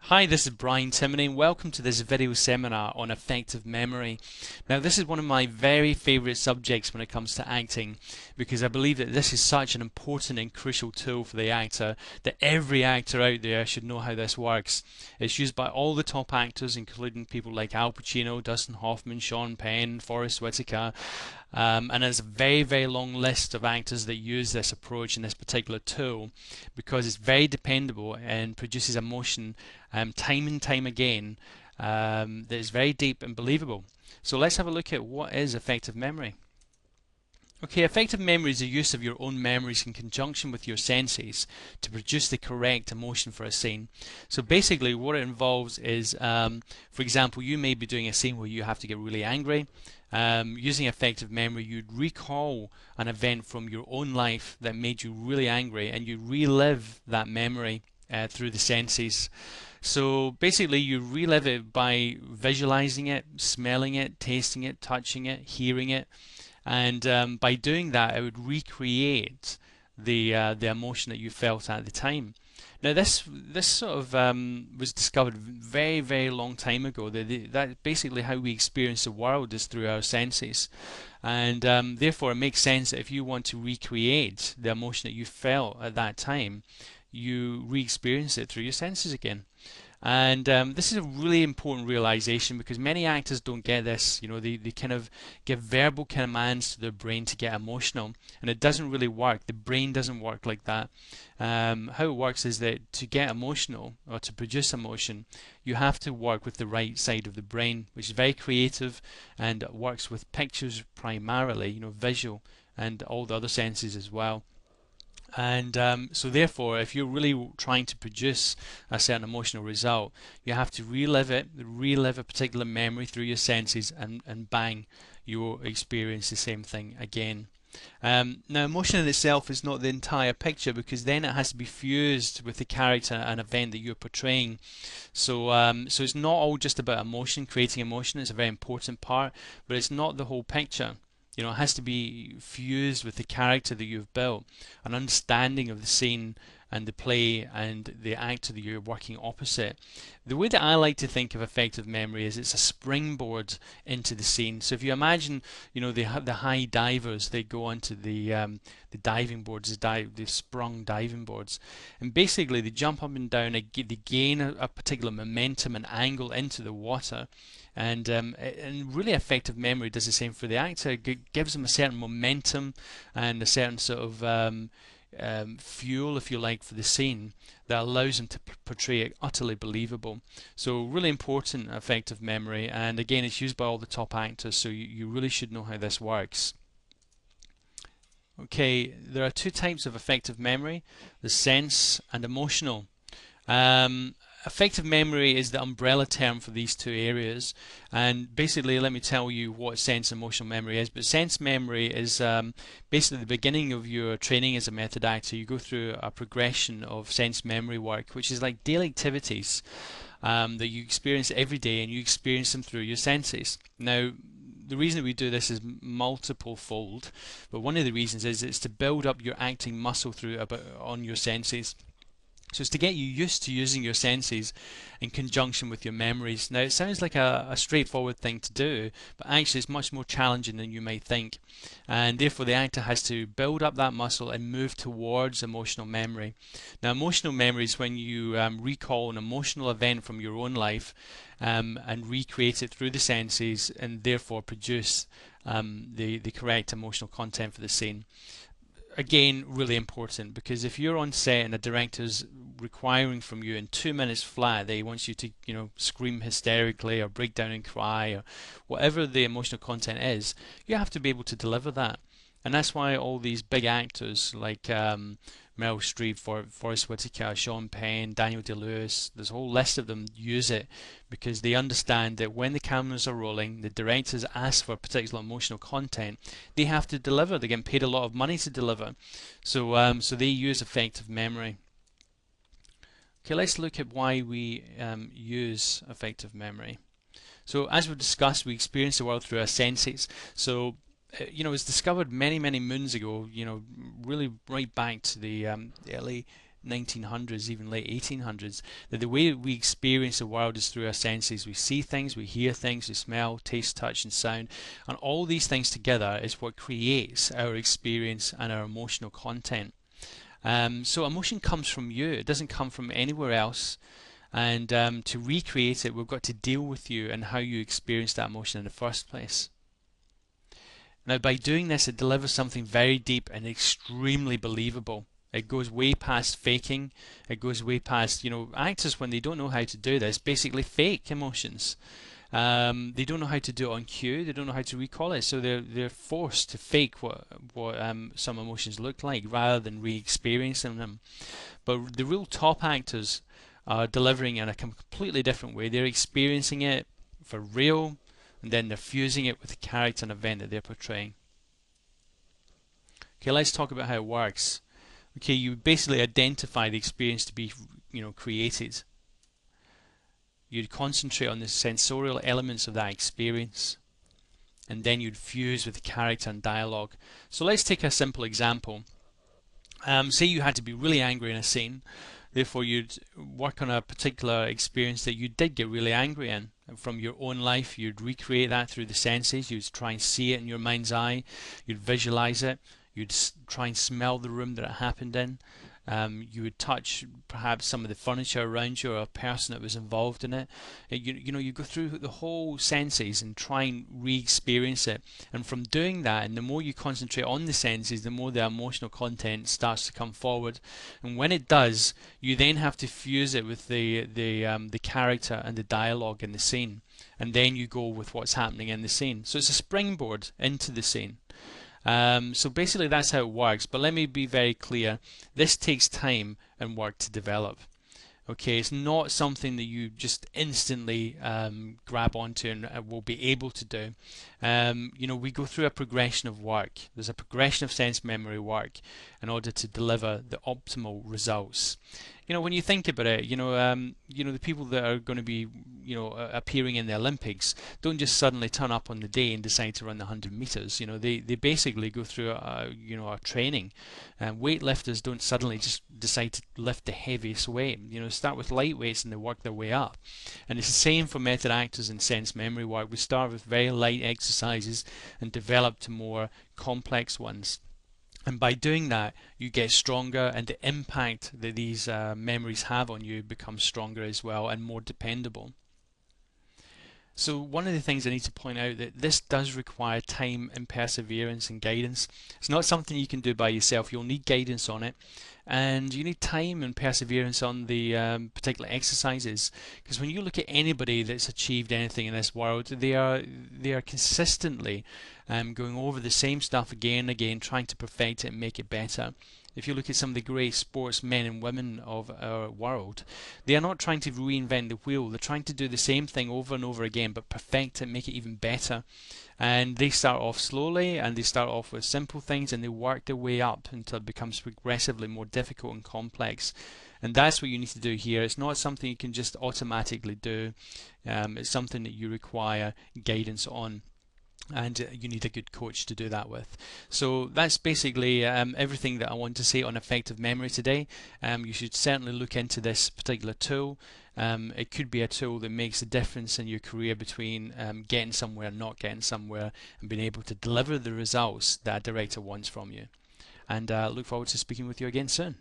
Hi, this is Brian Timoney and welcome to this video seminar on affective memory. Now this is one of my very favourite subjects when it comes to acting because I believe that this is such an important and crucial tool for the actor that every actor out there should know how this works. It's used by all the top actors, including people like Al Pacino, Dustin Hoffman, Sean Penn, Forest Whitaker, and there's a very long list of actors that use this approach and this particular tool because it's very dependable and produces emotion time and time again that is very deep and believable. So let's have a look at what is affective memory. Okay, affective memory is the use of your own memories in conjunction with your senses to produce the correct emotion for a scene. So basically what it involves is, for example, you may be doing a scene where you have to get really angry. Using affective memory, you'd recall an event from your own life that made you really angry and you relive that memory through the senses. So basically you relive it by visualizing it, smelling it, tasting it, touching it, hearing it. And by doing that, it would recreate the emotion that you felt at the time. Now, this sort of was discovered very long time ago. That basically how we experience the world is through our senses, and therefore it makes sense that if you want to recreate the emotion that you felt at that time, you re-experience it through your senses again. And this is a really important realization because many actors don't get this. You know, they kind of give verbal commands to their brain to get emotional, and it doesn't really work. The brain doesn't work like that. How it works is that to get emotional or to produce emotion, you have to work with the right side of the brain, which is very creative and works with pictures primarily, you know, visual and all the other senses as well. And so therefore, if you're really trying to produce a certain emotional result, you have to relive a particular memory through your senses, and bang, you will experience the same thing again. Now, emotion in itself is not the entire picture because then it has to be fused with the character and event that you're portraying. So it's not all just about emotion, creating emotion. It's a very important part, but it's not the whole picture. You know, it has to be fused with the character that you've built, an understanding of the scene and the play and the actor that you're working opposite. The way that I like to think of affective memory is it's a springboard into the scene. So if you imagine, you know, the high divers, they go onto the diving boards, the sprung diving boards, and basically they jump up and down, they gain a particular momentum and angle into the water. And really affective memory does the same for the actor. It gives them a certain momentum and a certain sort of fuel, if you like, for the scene that allows them to portray it utterly believable. So really important affective memory, and again it's used by all the top actors, so you really should know how this works. Okay, there are two types of affective memory, the sense and emotional. Affective memory is the umbrella term for these two areas, and basically let me tell you what sense and emotional memory is. But sense memory is basically the beginning of your training as a method actor. You go through a progression of sense memory work, which is like daily activities that you experience every day, and you experience them through your senses. Now, the reason that we do this is multiple fold, but one of the reasons is it's to build up your acting muscle on your senses. So it's to get you used to using your senses in conjunction with your memories. Now it sounds like a straightforward thing to do, but actually it's much more challenging than you might think. And therefore the actor has to build up that muscle and move towards emotional memory. Now emotional memory is when you recall an emotional event from your own life and recreate it through the senses, and therefore produce the correct emotional content for the scene. Again, really important, because if you're on set and the director's requiring from you in 2 minutes flat that he wants you to, you know, scream hysterically or break down and cry or whatever the emotional content is, you have to be able to deliver that. And that's why all these big actors like Meryl Streep, Forest Whitaker, Sean Penn, Daniel Day-Lewis, there's a whole list of them use it because they understand that when the cameras are rolling, the directors ask for particular emotional content, they have to deliver. They're getting paid a lot of money to deliver. So they use affective memory. Okay, let's look at why we use affective memory. So as we've discussed, we experience the world through our senses. So you know, it was discovered many moons ago, you know, really right back to the early 1900s, even late 1800s, that the way we experience the world is through our senses. We see things, we hear things, we smell, taste, touch and sound, and all these things together is what creates our experience and our emotional content. So emotion comes from you, it doesn't come from anywhere else. And to recreate it, we've got to deal with you and how you experience that emotion in the first place. Now, by doing this, it delivers something very deep and extremely believable. It goes way past faking. It goes way past, actors, when they don't know how to do this, basically fake emotions. They don't know how to do it on cue. They don't know how to recall it, so they're forced to fake what some emotions look like rather than re-experiencing them. But the real top actors are delivering in a completely different way. They're experiencing it for real, and then they're fusing it with the character and event that they're portraying. Okay, let's talk about how it works. Okay, you basically identify the experience to be, created. You'd concentrate on the sensorial elements of that experience, and then you'd fuse with the character and dialogue. So let's take a simple example. Say you had to be really angry in a scene, therefore you'd work on a particular experience that you did get really angry in. And from your own life, you'd recreate that through the senses. You'd try and see it in your mind's eye. You'd visualize it. You'd try and smell the room that it happened in. You would touch perhaps some of the furniture around you or a person that was involved in it. You go through the whole senses and try and re-experience it. And from doing that, and the more you concentrate on the senses, the more the emotional content starts to come forward. And when it does, you then have to fuse it with the character and the dialogue in the scene. And then you go with what's happening in the scene. So it's a springboard into the scene. So basically that's how it works, but let me be very clear, this takes time and work to develop. Okay, it's not something that you just instantly grab onto and will be able to do. We go through a progression of work. There's a progression of sense memory work in order to deliver the optimal results. When you think about it, the people that are going to be, appearing in the Olympics don't just suddenly turn up on the day and decide to run the 100 meters. They basically go through a training. Weightlifters don't suddenly just decide to lift the heaviest weight. Start with light weights and they work their way up. And it's the same for method actors and sense memory work. We start with very light exercises and develop to more complex ones. And by doing that, you get stronger, and the impact that these memories have on you becomes stronger as well and more dependable. So one of the things I need to point out that this does require time and perseverance and guidance. It's not something you can do by yourself. You'll need guidance on it, and you need time and perseverance on the particular exercises. Because when you look at anybody that's achieved anything in this world, they are consistently going over the same stuff again and again, trying to perfect it and make it better. If you look at some of the great sportsmen and women of our world, they are not trying to reinvent the wheel. They're trying to do the same thing over and over again, but perfect it, make it even better. And they start off slowly, and they start off with simple things, and they work their way up until it becomes progressively more difficult and complex. And that's what you need to do here. It's not something you can just automatically do. It's something that you require guidance on, and you need a good coach to do that with. So that's basically everything that I want to say on effective memory today. You should certainly look into this particular tool. It could be a tool that makes a difference in your career between getting somewhere and not getting somewhere, and being able to deliver the results that a director wants from you. And look forward to speaking with you again soon.